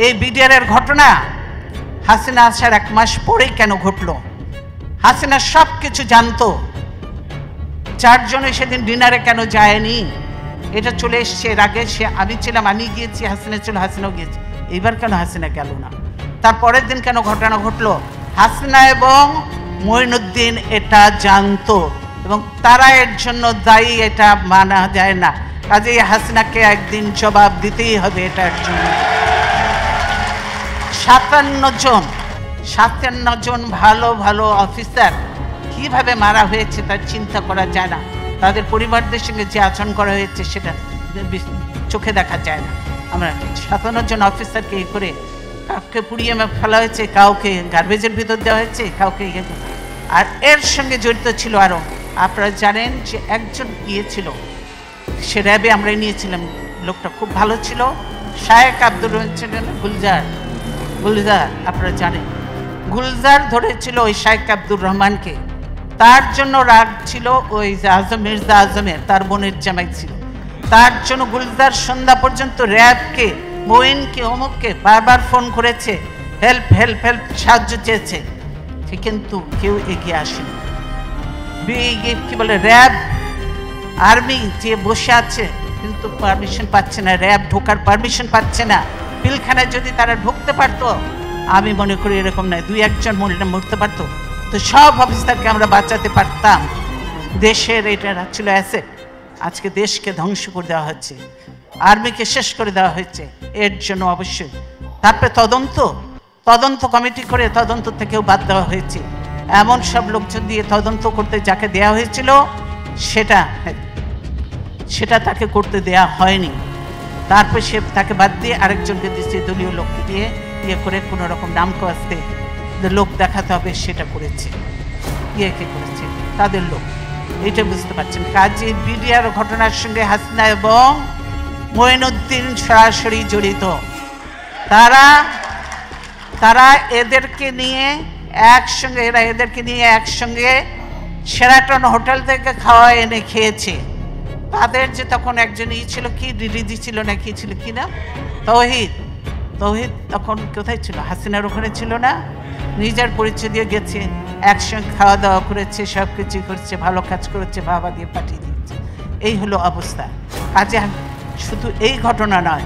এই বিডিআরের ঘটনা হাসিনা আসার 1 মাস পরেই কেন ঘটলো? হাসিনা সব কিছু জানতো, 4 জনে সেদিন ডিনারে কেন যায়নি? এটা চলে এসছে এর আগে। আমি ছিলাম, আমি গিয়েছি, হাসিনা ছিল, হাসিনাও গিয়েছে। এইবার কেন হাসিনা গেল না? তারপরের দিন কেন ঘটনা ঘটলো? হাসিনা এবং মঈনুদ্দিন এটা জানতো এবং তারা এর জন্য দায়ী, এটা মানা যায় না। কাজেই হাসিনাকে একদিন জবাব দিতেই হবে এটার জন্য। 57 জন ভালো ভালো অফিসার কিভাবে মারা হয়েছে তার চিন্তা করা যায় না। তাদের পরিবারদের সঙ্গে যে আচরণ করা হয়েছে সেটা চোখে দেখা যায় না। আমরা 57 জন অফিসারকে এই করে কাউকে পুড়িয়ে ফেলা হয়েছে, কাউকে গার্বেজের ভিতর দেওয়া হয়েছে, কাউকে আর এর সঙ্গে জড়িত ছিল আরও। আপনারা জানেন যে একজন ছিল, সে র্যাবে আমরা নিয়েছিলাম, লোকটা খুব ভালো ছিল, শায়েক আব্দুর রহমান ছিলেন, গুলজার আপনারা জানেন। গুলজার ধরেছিল ওই শায়েক আব্দুর রহমানকে, তার জন্য রাগ ছিল ওই মির্জা আজমের, তার বোনের জামাই ছিল। তার জন্য গুলজার সন্ধ্যা পর্যন্ত র্যাবকে, মঈনকে, অমুককে বারবার ফোন করেছে, হেল্প হেল্প হেল্প, সাহায্য চেয়েছে, কিন্তু কেউ এগিয়ে আসেনি। কি বলে, র্যাব আর্মি যে বসে আছে কিন্তু পারমিশন পাচ্ছে না, র্যাব ঢোকার পারমিশন পাচ্ছে না। পিলখানায় যদি তারা ঢুকতে পারতো, আমি মনে করি এরকম নয়, 2-1 জন মরতে পারতো, তো সব অফিসারকে আমরা বাঁচাতে পারতাম। দেশের এটা ছিল অ্যাসেট। আজকে দেশকে ধ্বংস করে দেওয়া হচ্ছে, আর্মিকে শেষ করে দেওয়া হয়েছে। এর জন্য অবশ্যই তারপরে তদন্ত কমিটি করে তদন্ত থেকেও বাদ দেওয়া হয়েছে। এমন সব লোকজন দিয়ে তদন্ত করতে যাকে দেওয়া হয়েছিল সেটা তাকে করতে দেয়া হয়নি। তারপর সে তাকে বাদ দিয়ে আরেকজনকে দিচ্ছে, দলীয় লোককে দিয়ে করে কোনো রকম নাম কাস্তে লোক দেখাতে হবে, সেটা করেছে। কে করেছে? তাদের লোক। এটা বুঝতে পারছেন। কাজে বিডিআর ঘটনার সঙ্গে হাসিনা এবং মঈনুদ্দিন সরাসরি জড়িত। তারা এদেরকে নিয়ে একসঙ্গে শেরাটন হোটেল থেকে খাওয়া এনে খেয়েছে। তাদের যে তখন একজন ছিল, কি ডিডি ছিল না কি ছিল, কি না, তৌহিদ তখন কোথায় ছিল? হাসিনার ওখানে ছিল না? নিজের পরিচয় দিয়ে গেছে, একসঙ্গে খাওয়া দাওয়া করেছে, সব কিছু করেছে, ভালো কাজ করেছে, বাবা দিয়ে পাঠিয়ে দিয়েছে। এই হলো অবস্থা। কাজে শুধু এই ঘটনা নয়,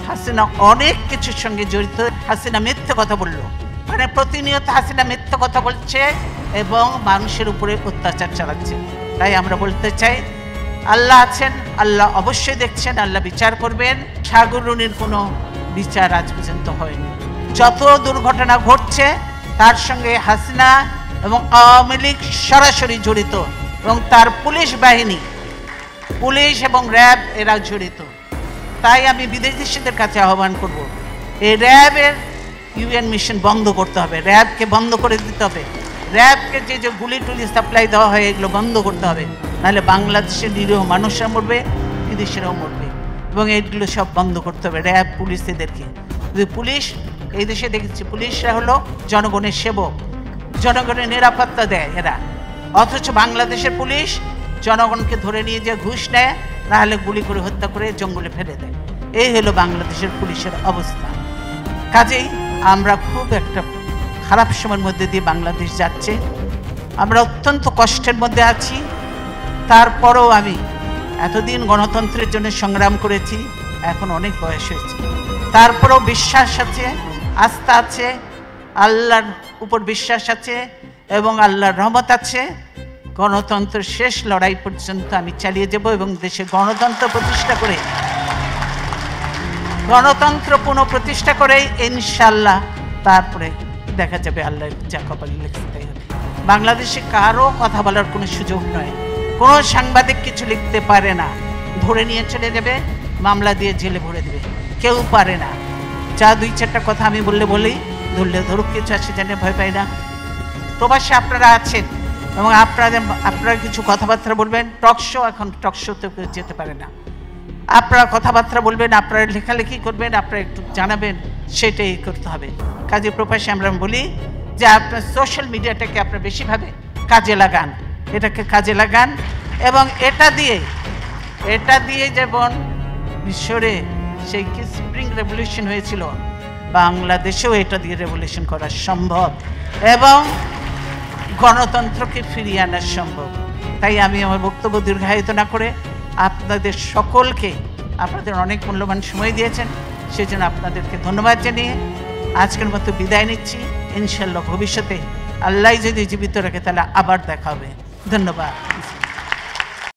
হাসিনা অনেক কিছুর সঙ্গে জড়িত। হাসিনা মিথ্যে কথা বললো, মানে প্রতিনিয়ত হাসিনা মিথ্যে কথা বলছে এবং মানুষের উপরে অত্যাচার চালাচ্ছে। তাই আমরা বলতে চাই, আল্লাহ আছেন, আল্লাহ অবশ্যই দেখছেন, আল্লাহ বিচার করবেন। সাগররুনির কোনো বিচার আজ পর্যন্ত হয়নি। যত দুর্ঘটনা ঘটছে তার সঙ্গে হাসিনা এবং আওয়ামী লীগ সরাসরি জড়িত এবং তার পুলিশ বাহিনী, পুলিশ এবং র্যাব এরা জড়িত। তাই আমি বিদেশিদের কাছে আহ্বান করব, এই র্যাবের ইউএন মিশন বন্ধ করতে হবে, র্যাবকে বন্ধ করে দিতে হবে। র্যাবকে যে গুলি টুলি সাপ্লাই দেওয়া হয় এগুলো বন্ধ করতে হবে, নাহলে বাংলাদেশের নিরীহ মানুষরা মরবে, বিদেশিরাও মরবে, এবং এইগুলো সব বন্ধ করতে হবে। র্যাব পুলিশ এদেরকে, পুলিশ এই দেশে দেখেছি পুলিশরা হলো জনগণের সেবক, জনগণের নিরাপত্তা দেয় এরা, অথচ বাংলাদেশের পুলিশ জনগণকে ধরে নিয়ে যে ঘুষ নেয়, নাহলে গুলি করে হত্যা করে জঙ্গলে ফেলে দেয়। এই হলো বাংলাদেশের পুলিশের অবস্থা। কাজেই আমরা খুব একটা খারাপ সময়ের মধ্যে দিয়ে বাংলাদেশ যাচ্ছে, আমরা অত্যন্ত কষ্টের মধ্যে আছি। তারপরেও আমি এতদিন গণতন্ত্রের জন্য সংগ্রাম করেছি, এখন অনেক বয়স হয়েছে, তারপরেও বিশ্বাস আছে, আস্থা আছে, আল্লাহর উপর বিশ্বাস আছে এবং আল্লাহর রহমত আছে। গণতন্ত্রের শেষ লড়াই পর্যন্ত আমি চালিয়ে যাব এবং দেশে গণতন্ত্র পুনঃপ্রতিষ্ঠা করে ইনশাআল্লাহ তারপরে দেখা যাবে আল্লাহ যা কপালে লিখতে তাই হবে। বাংলাদেশে কারো কথা বলার কোনো সুযোগ নয়, কোনো সাংবাদিক কিছু লিখতে পারে না, ধরে নিয়ে চলে যাবে, মামলা দিয়ে জেলে ভরে দেবে, কেউ পারে না। যা 2-4টা কথা আমি বলি, ধরলে ধরুক, কিছু আছে জানে, ভয় পাই না। প্রবাসে আপনারা আছেন এবং আপনারা কিছু কথাবার্তা বলবেন, টকশো, এখন টকশোতে যেতে পারে না, আপনারা কথাবার্তা বলবেন, আপনারা লেখালেখি করবেন, আপনারা একটু জানাবেন, সেটাই করতে হবে। কাজে প্রবাসে আমরা বলি যে আপনার সোশ্যাল মিডিয়াটাকে আপনারা বেশিভাবে কাজে লাগান, এটাকে কাজে লাগান, এবং এটা দিয়ে যেমন মিশরে সেই স্প্রিং রেভলিউশন হয়েছিল, বাংলাদেশেও এটা দিয়ে রেভলিউশন করা সম্ভব এবং গণতন্ত্রকে ফিরিয়ে আনা সম্ভব। তাই আমি আমার বক্তব্য দীর্ঘায়িত না করে আপনাদের সকলকে, আপনাদের অনেক মূল্যবান সময় দিয়েছেন, সেজন্য আপনাদেরকে ধন্যবাদ জানিয়ে আজকের মতো বিদায় নিচ্ছি। ইনশাল্লাহ ভবিষ্যতে আল্লাহ যদি জীবিত রাখে তাহলে আবার দেখা হবে। ধন্যবাদ।